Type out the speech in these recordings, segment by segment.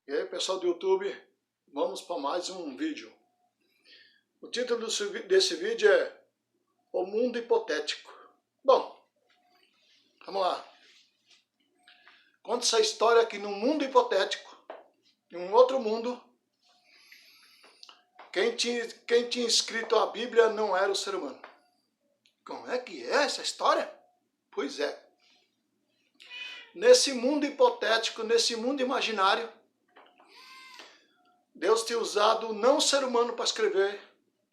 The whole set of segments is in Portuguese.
E aí, pessoal do YouTube, vamos para mais um vídeo. O título desse vídeo é O Mundo Hipotético. Bom, vamos lá. Conta essa história que num mundo hipotético, em um outro mundo, quem tinha escrito a Bíblia não era o ser humano. Como é que é essa história? Pois é. Nesse mundo hipotético, nesse mundo imaginário, Deus tinha usado não o ser humano para escrever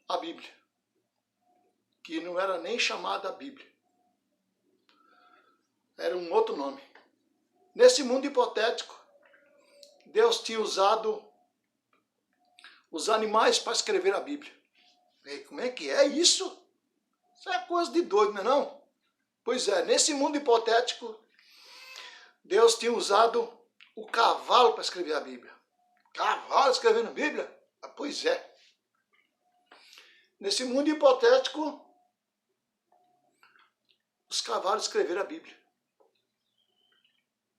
a Bíblia, que não era nem chamada Bíblia. Era um outro nome. Nesse mundo hipotético, Deus tinha usado os animais para escrever a Bíblia. E como é que é isso? Isso é coisa de doido, não é não? Pois é, nesse mundo hipotético, Deus tinha usado o cavalo para escrever a Bíblia. Cavalo escrevendo a Bíblia? Ah, pois é. Nesse mundo hipotético, os cavalos escreveram a Bíblia.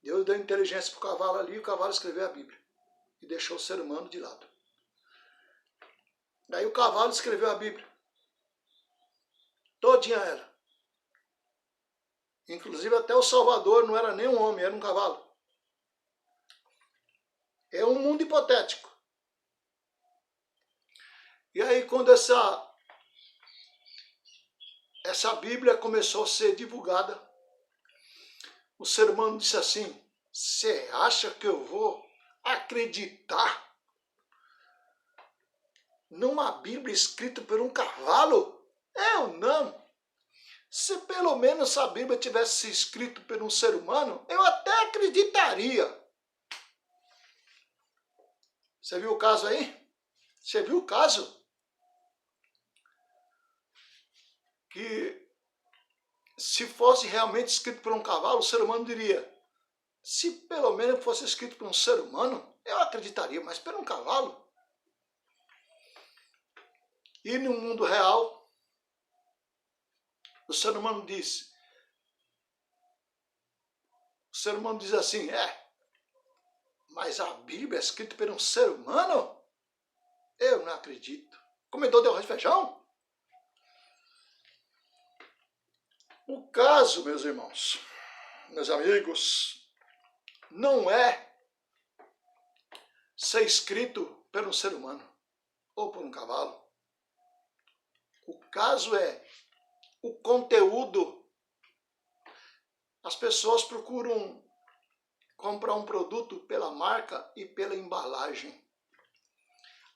Deus deu inteligência para o cavalo ali e o cavalo escreveu a Bíblia. E deixou o ser humano de lado. Daí o cavalo escreveu a Bíblia. Todinha ela. Inclusive até o Salvador não era nem um homem, era um cavalo. É um mundo hipotético. E aí quando essa Bíblia começou a ser divulgada, o ser humano disse assim: você acha que eu vou acreditar numa Bíblia escrita por um cavalo? Eu não. Se pelo menos a Bíblia tivesse escrito por um ser humano, eu até acreditaria. Você viu o caso aí? Você viu o caso? Que se fosse realmente escrito por um cavalo, o ser humano diria: se pelo menos fosse escrito por um ser humano, eu acreditaria, mas por um cavalo? E no mundo real, o ser humano diz assim: mas a Bíblia é escrita por um ser humano? Eu não acredito. Comedor de arroz e feijão? O caso, meus irmãos, meus amigos, não é ser escrito por um ser humano ou por um cavalo. O caso é o conteúdo. As pessoas procuram comprar um produto pela marca e pela embalagem.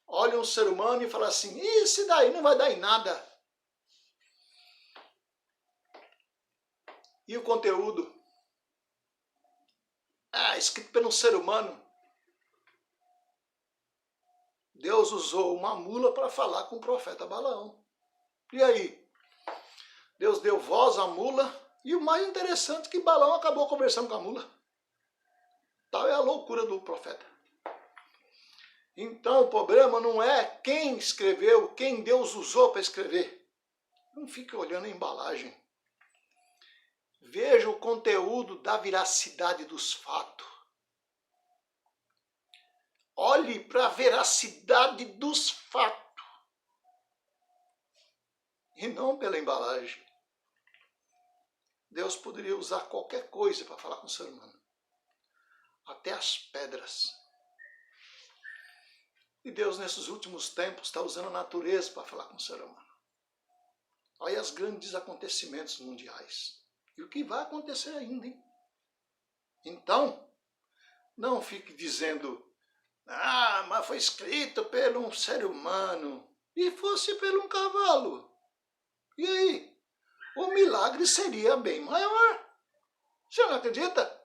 Olha um ser humano e fala assim: isso daí não vai dar em nada. E o conteúdo? Escrito por um ser humano. Deus usou uma mula para falar com o profeta Balaão. E aí? Deus deu voz à mula, e o mais interessante é que Balaão acabou conversando com a mula. Tal é a loucura do profeta. Então o problema não é quem escreveu, quem Deus usou para escrever. Não fique olhando a embalagem. Veja o conteúdo da veracidade dos fatos. Olhe para a veracidade dos fatos. E não pela embalagem. Deus poderia usar qualquer coisa para falar com o ser humano. Até as pedras. E Deus, nesses últimos tempos, está usando a natureza para falar com o ser humano. Olha os grandes acontecimentos mundiais. E o que vai acontecer ainda, hein? Então, não fique dizendo: mas foi escrito por um ser humano. E fosse por um cavalo. E aí? O milagre seria bem maior. Você não acredita?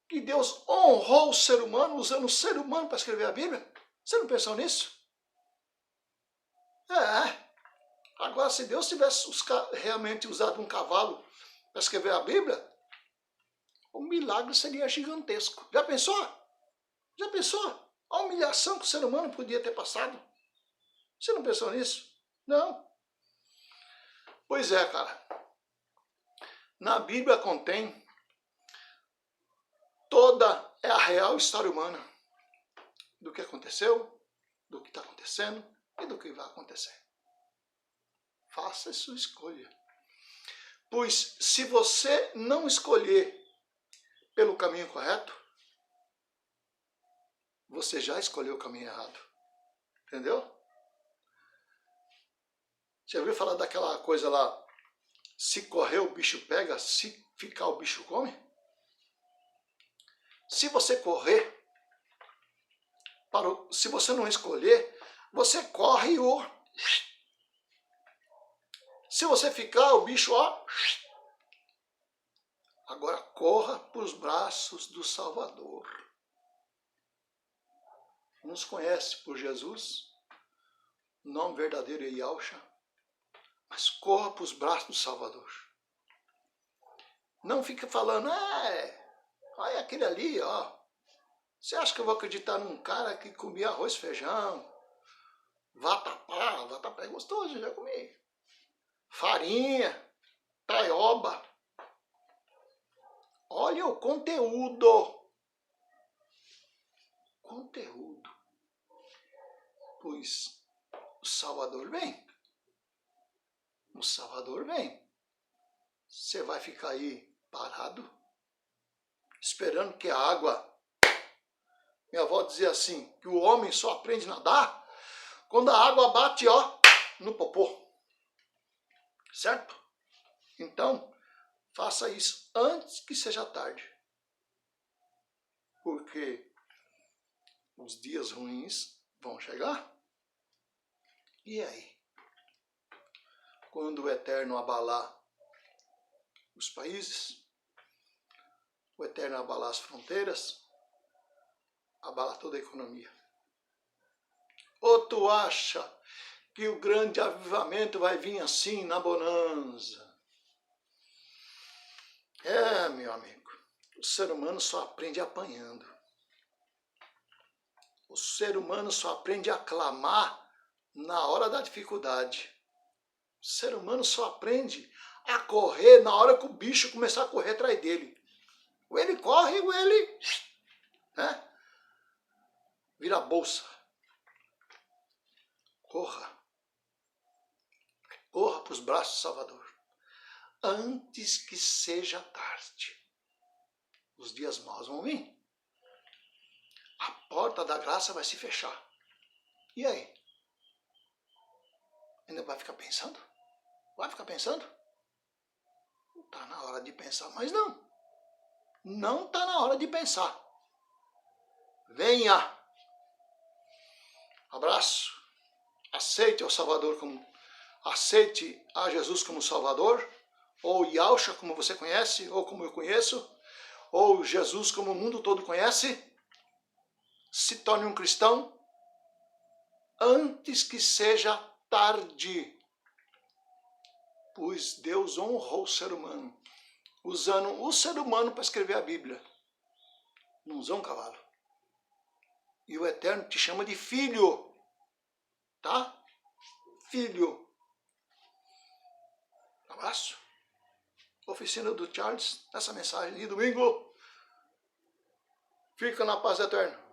Que Deus honrou o ser humano usando o ser humano para escrever a Bíblia? Você não pensou nisso? Agora, se Deus tivesse realmente usado um cavalo para escrever a Bíblia, o milagre seria gigantesco. Já pensou? Já pensou? A humilhação que o ser humano podia ter passado? Você não pensou nisso? Não. Pois é, cara. Na Bíblia contém toda a real história humana. do que aconteceu, do que está acontecendo e do que vai acontecer. Faça a sua escolha. Pois se você não escolher pelo caminho correto, você já escolheu o caminho errado. Entendeu? Você ouviu falar daquela coisa lá, se correr o bicho pega, se ficar o bicho come? Se você correr, se você não escolher, você corre e se você ficar, o bicho, ó. Agora corra para os braços do Salvador. Nos conhece por Jesus, o nome verdadeiro é Yahshua, mas corra para os braços do Salvador. Não fica falando, olha aquele ali, ó. Você acha que eu vou acreditar num cara que comia arroz e feijão? Vatapá é gostoso, eu já comi. Farinha, taioba. Olha o conteúdo. Conteúdo. Pois o Salvador vem. O Salvador vem. Você vai ficar aí parado, esperando que a água... Minha avó dizia assim, que o homem só aprende a nadar quando a água bate, ó, no popô. Certo? Então, faça isso antes que seja tarde. Porque os dias ruins vão chegar. E aí? Quando o Eterno abalar os países, o Eterno abalar as fronteiras, abala toda a economia. Ou tu acha que o grande avivamento vai vir assim, na bonança? Meu amigo, o ser humano só aprende apanhando. O ser humano só aprende a clamar na hora da dificuldade. O ser humano só aprende a correr na hora que o bicho começar a correr atrás dele. Ou ele corre, ou ele... vira a bolsa. Corra. Corra para os braços do Salvador. Antes que seja tarde. Os dias maus vão vir. A porta da graça vai se fechar. E aí? Ainda vai ficar pensando? Vai ficar pensando? Não está na hora de pensar, mas não. Não está na hora de pensar. Venha. Abraço. Aceite o Salvador aceite a Jesus como Salvador, ou Yahshua como você conhece, ou como eu conheço, ou Jesus como o mundo todo conhece. Se torne um cristão antes que seja tarde. Pois Deus honrou o ser humano, usando o ser humano para escrever a Bíblia. Não usou um cavalo. E o Eterno te chama de filho. Tá? Filho. Abraço. Oficina do Charles, nessa mensagem de domingo. Fica na paz do Eterno.